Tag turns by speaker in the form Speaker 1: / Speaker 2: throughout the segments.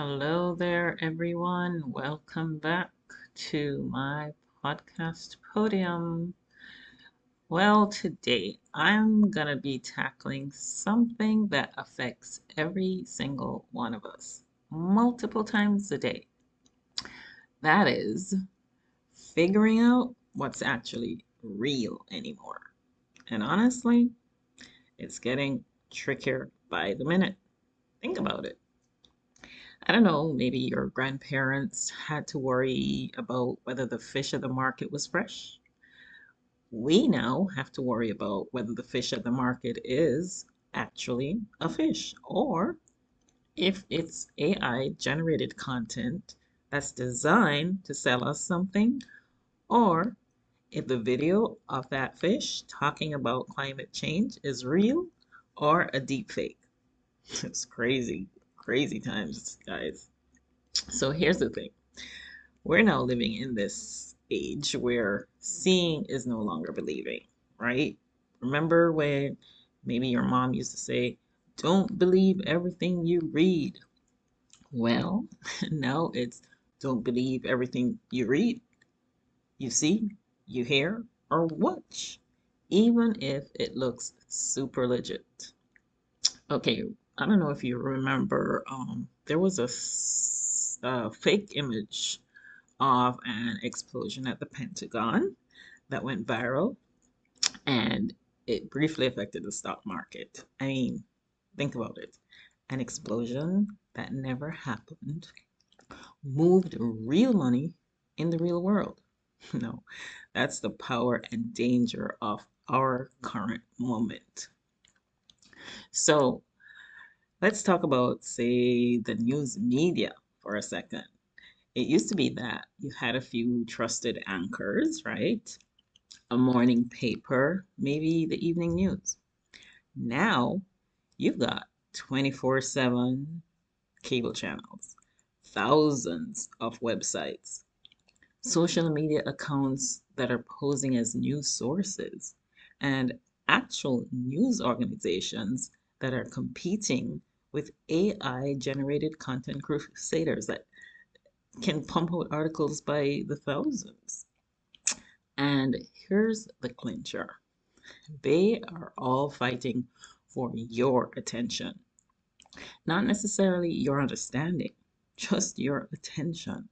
Speaker 1: Hello there, everyone. Welcome back to my podcast podium. Well, today I'm going to be tackling something that affects every single one of us multiple times a day. That is figuring out what's actually real anymore. And honestly, it's getting trickier by the minute. Think about it. I don't know, maybe your grandparents had to worry about whether the fish at the market was fresh. We now have to worry about whether the fish at the market is actually a fish or if it's AI generated content that's designed to sell us something, or if the video of that fish talking about climate change is real or a deep fake. It's crazy, crazy times, guys. So here's the thing. We're now living in this age where seeing is no longer believing, right? Remember when maybe your mom used to say, don't believe everything you read? Well, now it's don't believe everything you read, you see, you hear, or watch, even if it looks super legit. Okay, I don't know if you remember, there was a fake image of an explosion at the Pentagon that went viral and it briefly affected the stock market. I mean, think about it. An explosion that never happened moved real money in the real world. No, that's the power and danger of our current moment. So let's talk about, say, the news media for a second. It used to be that you had a few trusted anchors, right? A morning paper, maybe the evening news. Now you've got 24/7 cable channels, thousands of websites, social media accounts that are posing as news sources, and actual news organizations that are competing with AI generated content crusaders that can pump out articles by the thousands. And here's the clincher. They are all fighting for your attention, not necessarily your understanding, just your attention.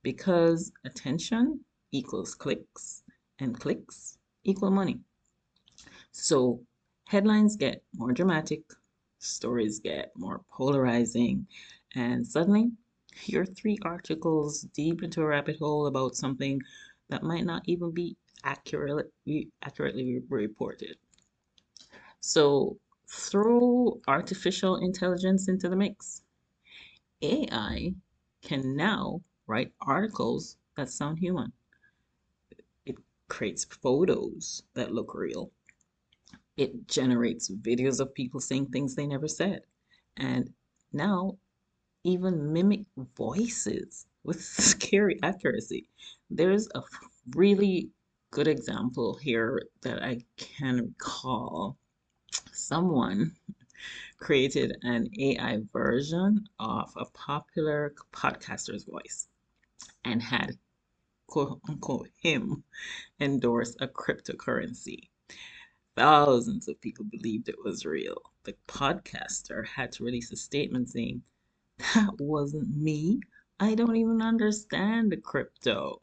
Speaker 1: Because attention equals clicks, and clicks equal money. So headlines get more dramatic, stories get more polarizing, and suddenly you're three articles deep into a rabbit hole about something that might not even be accurately reported. So throw artificial intelligence into the mix. AI can now write articles that sound human. It creates photos that look real. It generates videos of people saying things they never said. And now even mimic voices with scary accuracy. There's a really good example here that I can recall. Someone created an AI version of a popular podcaster's voice and had quote unquote him endorse a cryptocurrency. Thousands of people believed it was real. The podcaster had to release a statement saying, that wasn't me. I don't even understand the crypto.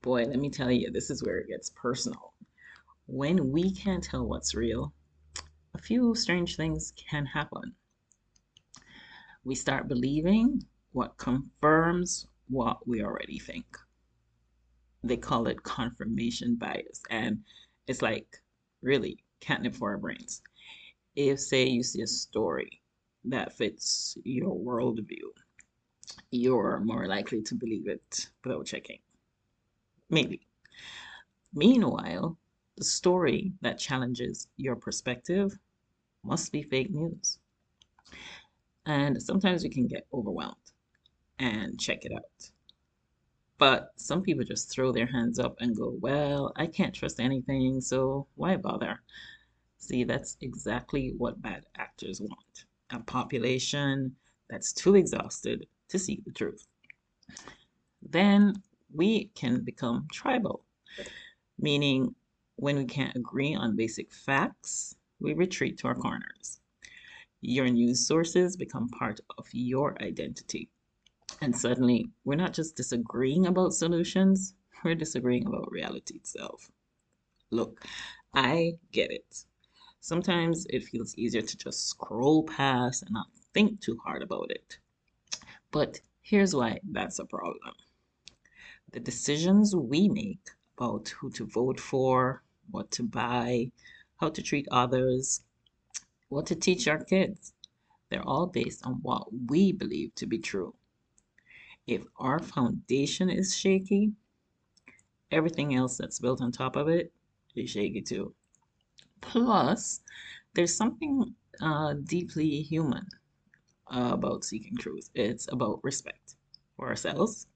Speaker 1: Boy, let me tell you, this is where it gets personal. When we can't tell what's real, a few strange things can happen. We start believing what confirms what we already think. They call it confirmation bias. And it's like, really, catnip for our brains. If, say, you see a story that fits your worldview, you're more likely to believe it without checking. Maybe. Meanwhile, the story that challenges your perspective must be fake news. And sometimes we can get overwhelmed and check it out. But some people just throw their hands up and go, well, I can't trust anything, so why bother? See, that's exactly what bad actors want. A population that's too exhausted to seek the truth. Then we can become tribal, meaning when we can't agree on basic facts, we retreat to our corners. Your news sources become part of your identity. And suddenly, we're not just disagreeing about solutions, we're disagreeing about reality itself. Look, I get it. Sometimes it feels easier to just scroll past and not think too hard about it. But here's why that's a problem. The decisions we make about who to vote for, what to buy, how to treat others, what to teach our kids, they're all based on what we believe to be true. If our foundation is shaky, everything else that's built on top of it is shaky too. Plus, there's something deeply human about seeking truth. It's about respect for ourselves,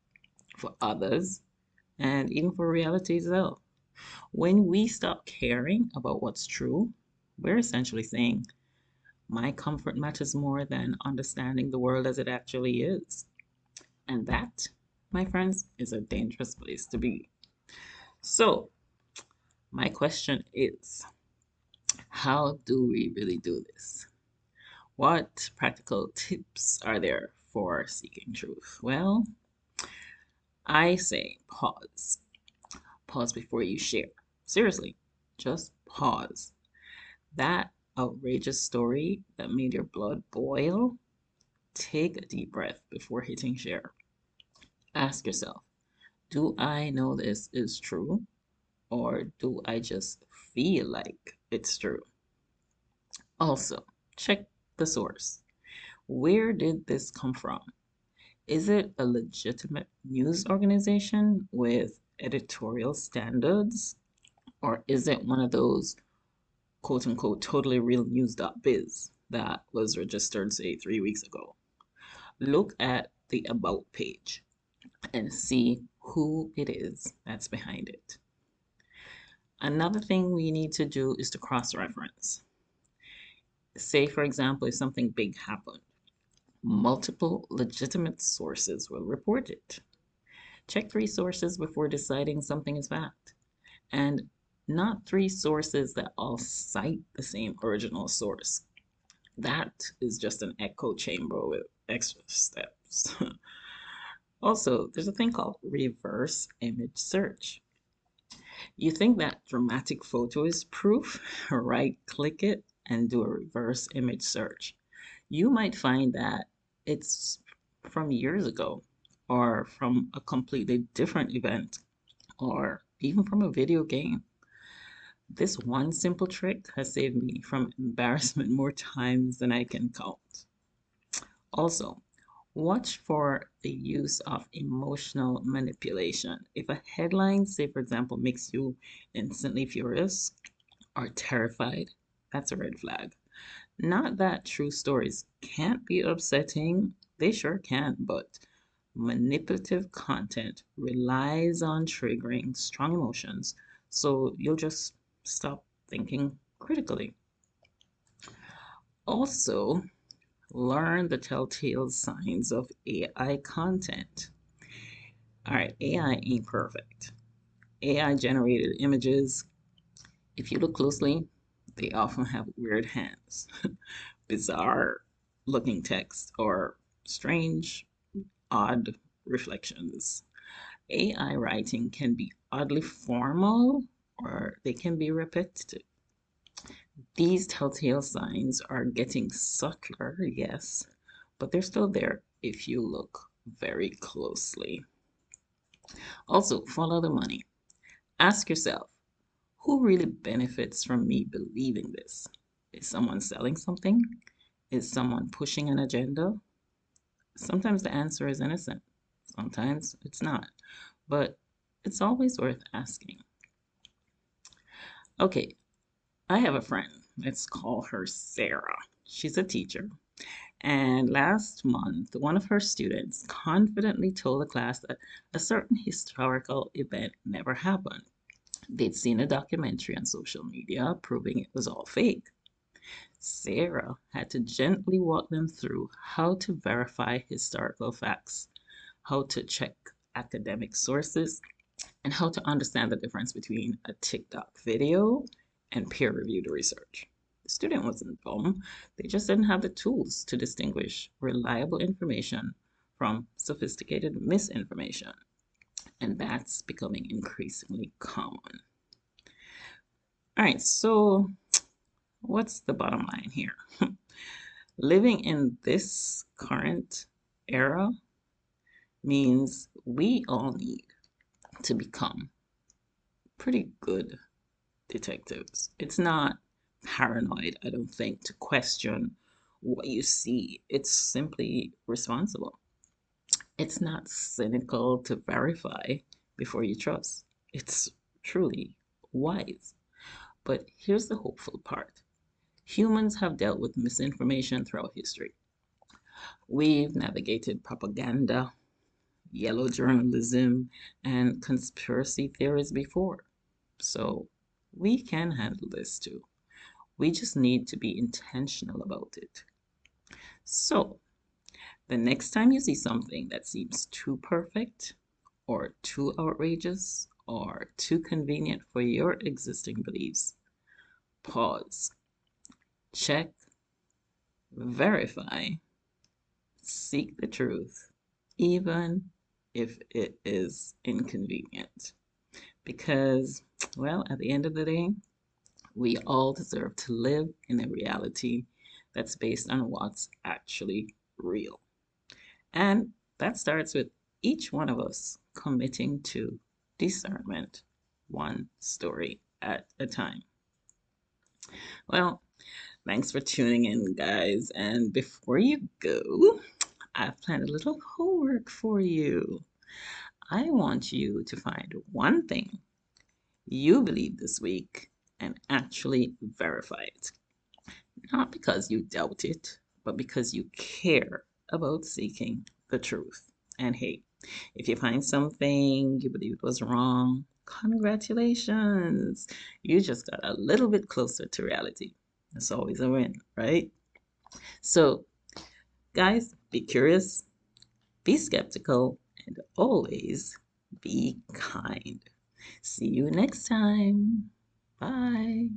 Speaker 1: for others, and even for reality itself. When we stop caring about what's true, we're essentially saying, my comfort matters more than understanding the world as it actually is. And that, my friends, is a dangerous place to be. So, my question is, how do we really do this? What practical tips are there for seeking truth? Well, I say pause. Pause before you share. Seriously, just pause. That outrageous story that made your blood boil, take a deep breath before hitting share. Ask yourself, do I know this is true? Or do I just feel like it's true? Also, check the source. Where did this come from? Is it a legitimate news organization with editorial standards? Or is it one of those quote unquote totally real news.biz that was registered, say, 3 weeks ago? Look at the About page and see who it is that's behind it. Another thing we need to do is to cross reference. Say, for example, if something big happened, multiple legitimate sources will report it. Check three sources before deciding something is fact, and not three sources that all cite the same original source. That is just an echo chamber with extra steps. Also, there's a thing called reverse image search. You think that dramatic photo is proof? Right click it and do a reverse image search. You might find that it's from years ago, or from a completely different event, or even from a video game. This one simple trick has saved me from embarrassment more times than I can count. Also, watch for the use of emotional manipulation. If a headline, say for example, makes you instantly furious or terrified, that's a red flag. Not that true stories can't be upsetting, they sure can, but manipulative content relies on triggering strong emotions, so you'll just stop thinking critically. Also, learn the telltale signs of AI content. All right, AI ain't perfect. AI generated images, if you look closely, they often have weird hands, bizarre looking text, or strange, odd reflections. AI writing can be oddly formal or they can be repetitive. These telltale signs are getting subtler, yes, but they're still there if you look very closely. Also, follow the money. Ask yourself, who really benefits from me believing this? Is someone selling something? Is someone pushing an agenda? Sometimes the answer is innocent, sometimes it's not, but it's always worth asking. Okay, I have a friend. Let's call her Sarah. She's a teacher. And last month, one of her students confidently told the class that a certain historical event never happened. They'd seen a documentary on social media proving it was all fake. Sarah had to gently walk them through how to verify historical facts, how to check academic sources, and how to understand the difference between a TikTok video and peer reviewed research. The student wasn't dumb, they just didn't have the tools to distinguish reliable information from sophisticated misinformation. And that's becoming increasingly common. All right, so what's the bottom line here? Living in this current era means we all need to become pretty good detectives. It's not paranoid, I don't think, to question what you see. It's simply responsible. It's not cynical to verify before you trust. It's truly wise. But here's the hopeful part. Humans have dealt with misinformation throughout history. We've navigated propaganda, yellow journalism, and conspiracy theories before. So we can handle this too. We just need to be intentional about it. So, the next time you see something that seems too perfect, or too outrageous, or too convenient for your existing beliefs, pause, check, verify, seek the truth, even if it is inconvenient. Because, well, at the end of the day, we all deserve to live in a reality that's based on what's actually real. And that starts with each one of us committing to discernment, one story at a time. Well, thanks for tuning in, guys. And before you go, I've planned a little homework for you. I want you to find one thing you believe this week and actually verify it. Not because you doubt it, but because you care about seeking the truth. And hey, if you find something you believe was wrong, congratulations. You just got a little bit closer to reality. It's always a win, right? So, guys, be curious, be skeptical, and always be kind. See you next time. Bye.